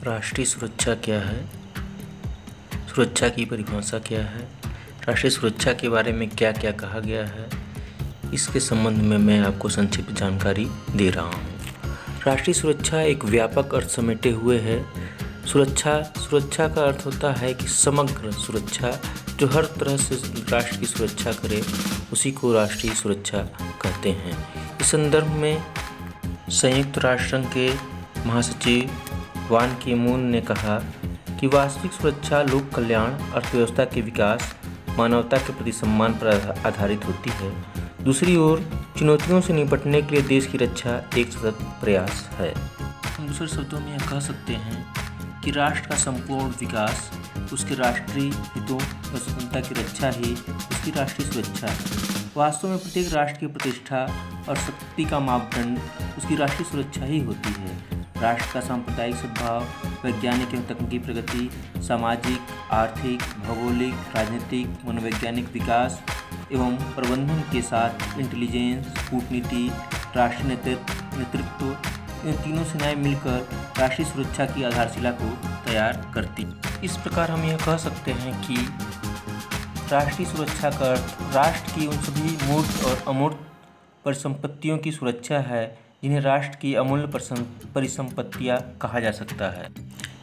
राष्ट्रीय सुरक्षा क्या है? सुरक्षा की परिभाषा क्या है? राष्ट्रीय सुरक्षा के बारे में क्या क्या कहा गया है, इसके संबंध में मैं आपको संक्षिप्त जानकारी दे रहा हूँ। राष्ट्रीय सुरक्षा एक व्यापक अर्थ समेटे हुए है। सुरक्षा का अर्थ होता है कि समग्र सुरक्षा, जो हर तरह से राष्ट्र की सुरक्षा करे, उसी को राष्ट्रीय सुरक्षा कहते हैं। इस संदर्भ में संयुक्त राष्ट्र संघ के महासचिव बान की मून ने कहा कि वास्तविक सुरक्षा लोक कल्याण, अर्थव्यवस्था के विकास, मानवता के प्रति सम्मान पर आधारित होती है। दूसरी ओर चुनौतियों से निपटने के लिए देश की रक्षा एक सतत प्रयास है। हम दूसरे शब्दों में यह कह सकते हैं कि राष्ट्र का संपूर्ण विकास, उसके राष्ट्रीय हितों और स्वतंत्रता की रक्षा ही उसकी राष्ट्रीय सुरक्षा है। वास्तव में प्रत्येक राष्ट्र की प्रतिष्ठा और शक्ति का मापदंड उसकी राष्ट्रीय सुरक्षा ही होती है। राष्ट्र का सांप्रदायिक सद्भाव, वैज्ञानिक एवं तकनीकी प्रगति, सामाजिक, आर्थिक, भौगोलिक, राजनीतिक, मनोवैज्ञानिक विकास एवं प्रबंधन के साथ इंटेलिजेंस, कूटनीति, राष्ट्रीय नेतृत्व, इन तीनों सेनाएं मिलकर राष्ट्रीय सुरक्षा की आधारशिला को तैयार करती। इस प्रकार हम यह कह सकते हैं कि राष्ट्रीय सुरक्षा का अर्थ राष्ट्र की उन सभी मूर्त और अमूर्त परिसंपत्तियों की सुरक्षा है जिन्हें राष्ट्र की अमूल्य परिसंपत्तियां कहा जा सकता है।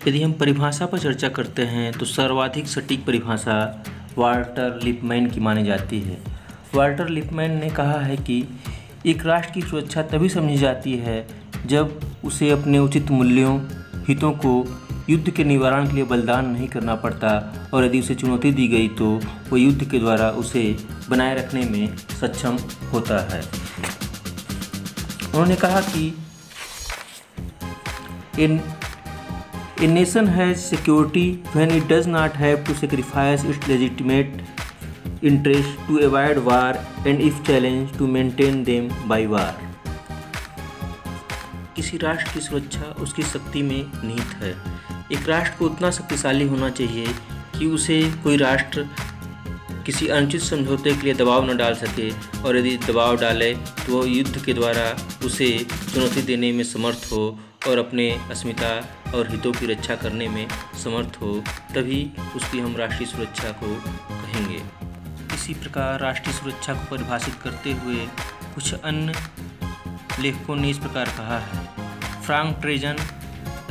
यदि हम परिभाषा पर चर्चा करते हैं तो सर्वाधिक सटीक परिभाषा वाल्टर लिपमैन की मानी जाती है। वाल्टर लिपमैन ने कहा है कि एक राष्ट्र की सुरक्षा तभी समझी जाती है जब उसे अपने उचित मूल्यों, हितों को युद्ध के निवारण के लिए बलिदान नहीं करना पड़ता, और यदि उसे चुनौती दी गई तो वह युद्ध के द्वारा उसे बनाए रखने में सक्षम होता है। उन्होंने कहा कि A nation has security when it does not have to sacrifice its legitimate interest to avoid war and if challenged to maintain them by war। किसी राष्ट्र की सुरक्षा उसकी शक्ति में निहित है। एक राष्ट्र को उतना शक्तिशाली होना चाहिए कि उसे कोई राष्ट्र किसी अनुचित समझौते के लिए दबाव न डाल सके, और यदि दबाव डाले तो वह युद्ध के द्वारा उसे चुनौती देने में समर्थ हो और अपने अस्मिता और हितों की रक्षा करने में समर्थ हो, तभी उसकी हम राष्ट्रीय सुरक्षा को कहेंगे। इसी प्रकार राष्ट्रीय सुरक्षा को परिभाषित करते हुए कुछ अन्य लेखकों ने इस प्रकार कहा है। फ्रांक ट्रेजन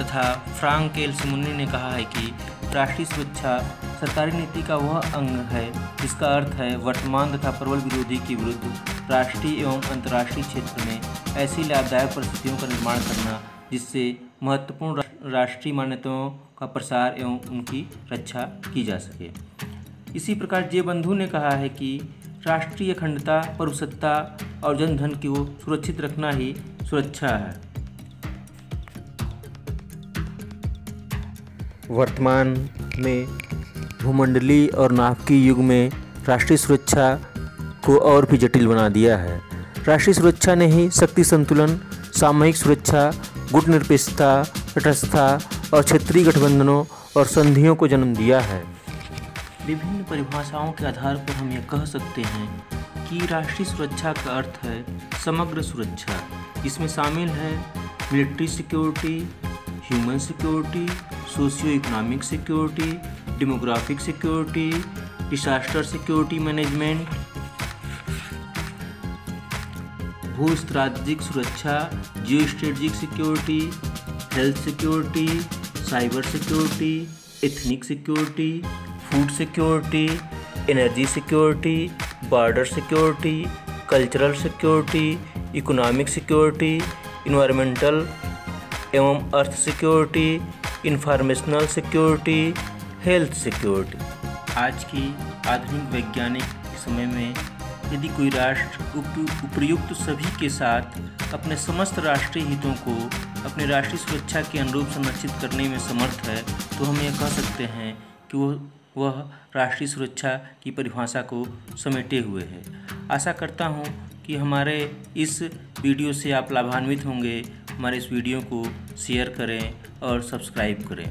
तथा फ्रांक एल सिमोनी ने कहा है कि राष्ट्रीय सुरक्षा सरकारी नीति का वह अंग है जिसका अर्थ है वर्तमान तथा प्रबल विरोधी के विरुद्ध राष्ट्रीय एवं अंतर्राष्ट्रीय क्षेत्र में ऐसी लाभदायक परिस्थितियों का निर्माण करना जिससे महत्वपूर्ण राष्ट्रीय मान्यताओं का प्रसार एवं उनकी रक्षा की जा सके। इसी प्रकार जे बंधु ने कहा है कि राष्ट्रीय अखंडता, परुसत्ता और जनधन को सुरक्षित रखना ही सुरक्षा है। वर्तमान में भूमंडलीय और नाभिकीय युग में राष्ट्रीय सुरक्षा को और भी जटिल बना दिया है। राष्ट्रीय सुरक्षा ने ही शक्ति संतुलन, सामूहिक सुरक्षा, गुटनिरपेक्षता, तटस्थता और क्षेत्रीय गठबंधनों और संधियों को जन्म दिया है। विभिन्न परिभाषाओं के आधार पर हम यह कह सकते हैं कि राष्ट्रीय सुरक्षा का अर्थ है समग्र सुरक्षा, जिसमें शामिल है military security, human security, socio economic security, demographic security, disaster security management, भू स्ट्रैटेजिक सुरक्षा, geo strategic security, health security, cyber security, ethnic security, food security, energy security, border security, cultural security, economic security, environmental एवं earth security, informational security, health security. आज की आधुनिक वैज्ञानिक समय में यदि कोई राष्ट्र उपर्युक्त सभी के साथ अपने समस्त राष्ट्रीय हितों को अपनी राष्ट्रीय सुरक्षा के अनुरूप संरक्षित करने में समर्थ है, तो हम यह कह सकते हैं कि वह राष्ट्रीय सुरक्षा की परिभाषा को समेटे हुए है। आशा करता हूँ कि हमारे इस वीडियो से आप लाभान्वित होंगे। हमारे इस वीडियो को शेयर करें और सब्सक्राइब करें।